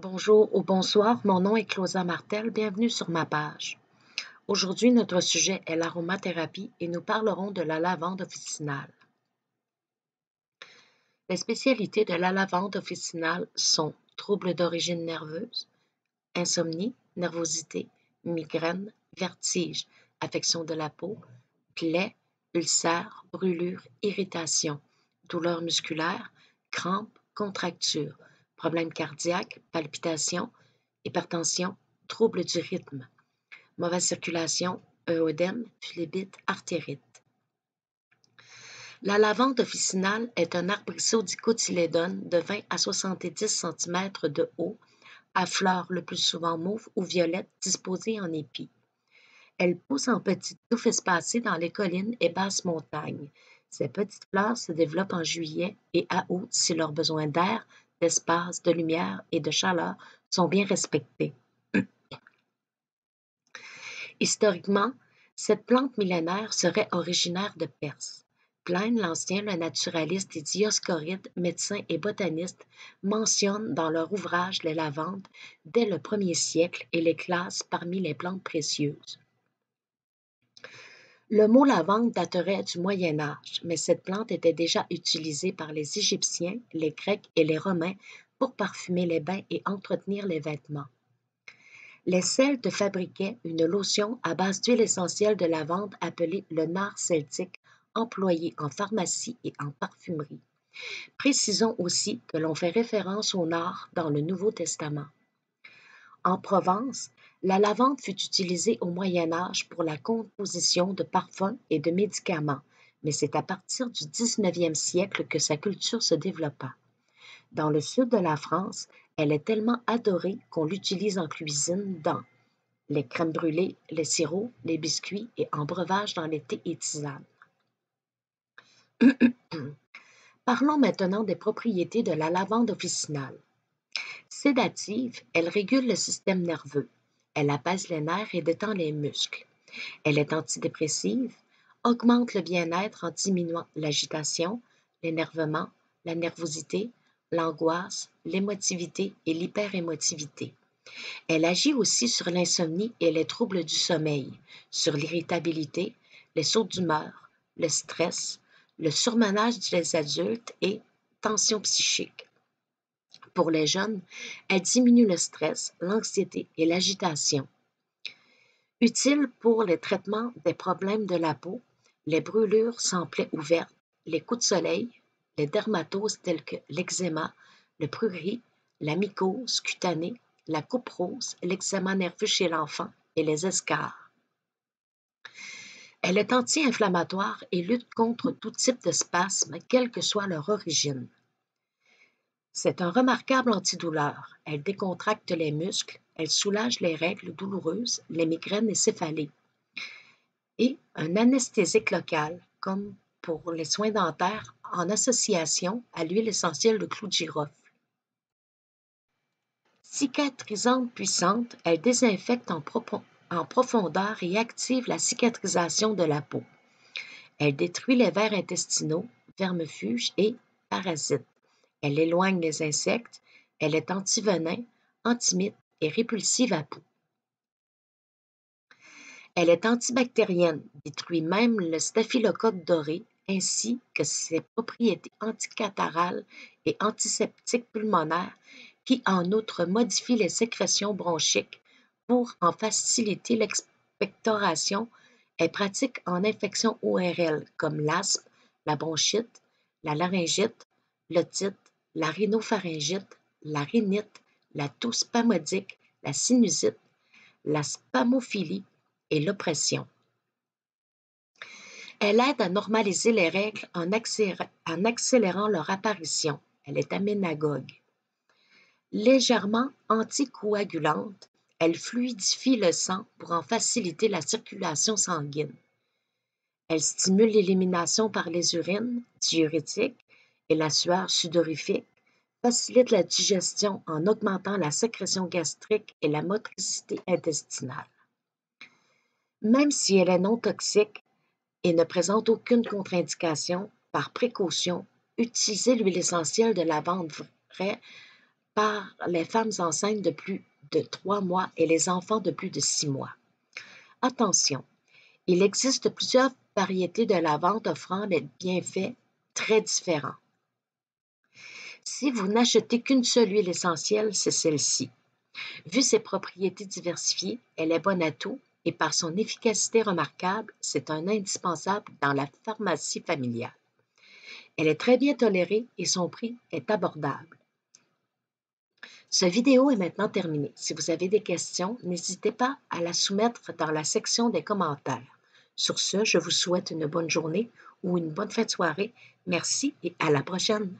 Bonjour ou bonsoir, mon nom est Claudia Martel, bienvenue sur ma page. Aujourd'hui, notre sujet est l'aromathérapie et nous parlerons de la lavande officinale. Les spécialités de la lavande officinale sont troubles d'origine nerveuse, insomnie, nervosité, migraine, vertige, affection de la peau, plaies, ulcères, brûlures, irritations, douleurs musculaires, crampes, contractures, problèmes cardiaques, palpitations, hypertension, troubles du rythme, mauvaise circulation, œdème, phlébite, artérite. La lavande officinale est un arbrisseau dicotylédone de 20 à 70 cm de haut, à fleurs le plus souvent mauve ou violette disposées en épis. Elle pousse en petites touffes espacées dans les collines et basses montagnes. Ces petites fleurs se développent en juillet et à août si leurs besoins d'air, d'espace, de lumière et de chaleur sont bien respectés. Historiquement, cette plante millénaire serait originaire de Perse. Pline l'Ancien, le naturaliste et Dioscoride, médecin et botaniste, mentionnent dans leur ouvrage les lavandes dès le 1er siècle et les classe parmi les plantes précieuses. Le mot lavande daterait du Moyen Âge, mais cette plante était déjà utilisée par les Égyptiens, les Grecs et les Romains pour parfumer les bains et entretenir les vêtements. Les Celtes fabriquaient une lotion à base d'huile essentielle de lavande appelée le nard celtique, employée en pharmacie et en parfumerie. Précisons aussi que l'on fait référence au nard dans le Nouveau Testament. En Provence, la lavande fut utilisée au Moyen Âge pour la composition de parfums et de médicaments, mais c'est à partir du 19e siècle que sa culture se développa. Dans le sud de la France, elle est tellement adorée qu'on l'utilise en cuisine dans les crèmes brûlées, les sirops, les biscuits et en breuvage dans les thés et tisanes. Parlons maintenant des propriétés de la lavande officinale. Sédative, elle régule le système nerveux. Elle apaise les nerfs et détend les muscles. Elle est antidépressive, augmente le bien-être en diminuant l'agitation, l'énervement, la nervosité, l'angoisse, l'émotivité et l'hyperémotivité. Elle agit aussi sur l'insomnie et les troubles du sommeil, sur l'irritabilité, les sauts d'humeur, le stress, le surmenage des adultes et tension psychique. Pour les jeunes, elle diminue le stress, l'anxiété et l'agitation. Utile pour les traitements des problèmes de la peau, les brûlures sans plaies ouvertes, les coups de soleil, les dermatoses telles que l'eczéma, le prurit, la mycose cutanée, la coupe rose, l'eczéma nerveux chez l'enfant et les escarres. Elle est anti-inflammatoire et lutte contre tout type de spasme, quelle que soit leur origine. C'est un remarquable antidouleur. Elle décontracte les muscles, elle soulage les règles douloureuses, les migraines et céphalées. Et un anesthésique local, comme pour les soins dentaires en association à l'huile essentielle de clou de girofle. Cicatrisante puissante, elle désinfecte en profondeur et active la cicatrisation de la peau. Elle détruit les vers intestinaux, vermifuges et parasites. Elle éloigne les insectes, elle est antivenin, antimite et répulsive à peau. Elle est antibactérienne, détruit même le staphylocoque doré ainsi que ses propriétés anticatarales et antiseptiques pulmonaires qui en outre modifient les sécrétions bronchiques pour en faciliter l'expectoration. Elle pratique en infection ORL comme l'asthme, la bronchite, la laryngite, l'otite, la rhinopharyngite, la rhinite, la toux spasmodique, la sinusite, la spamophilie et l'oppression. Elle aide à normaliser les règles en accélérant leur apparition. Elle est aménagogue. Légèrement anticoagulante, elle fluidifie le sang pour en faciliter la circulation sanguine. Elle stimule l'élimination par les urines, diurétiques et la sueur sudorifique, facilite la digestion en augmentant la sécrétion gastrique et la motricité intestinale. Même si elle est non toxique et ne présente aucune contre-indication, par précaution, utilisez l'huile essentielle de lavande vraie par les femmes enceintes de plus de 3 mois et les enfants de plus de 6 mois. Attention, il existe plusieurs variétés de lavande offrant des bienfaits très différents. Si vous n'achetez qu'une seule huile essentielle, c'est celle-ci. Vu ses propriétés diversifiées, elle est bonne à tout et par son efficacité remarquable, c'est un indispensable dans la pharmacie familiale. Elle est très bien tolérée et son prix est abordable. Cette vidéo est maintenant terminée. Si vous avez des questions, n'hésitez pas à la soumettre dans la section des commentaires. Sur ce, je vous souhaite une bonne journée ou une bonne fin de soirée. Merci et à la prochaine.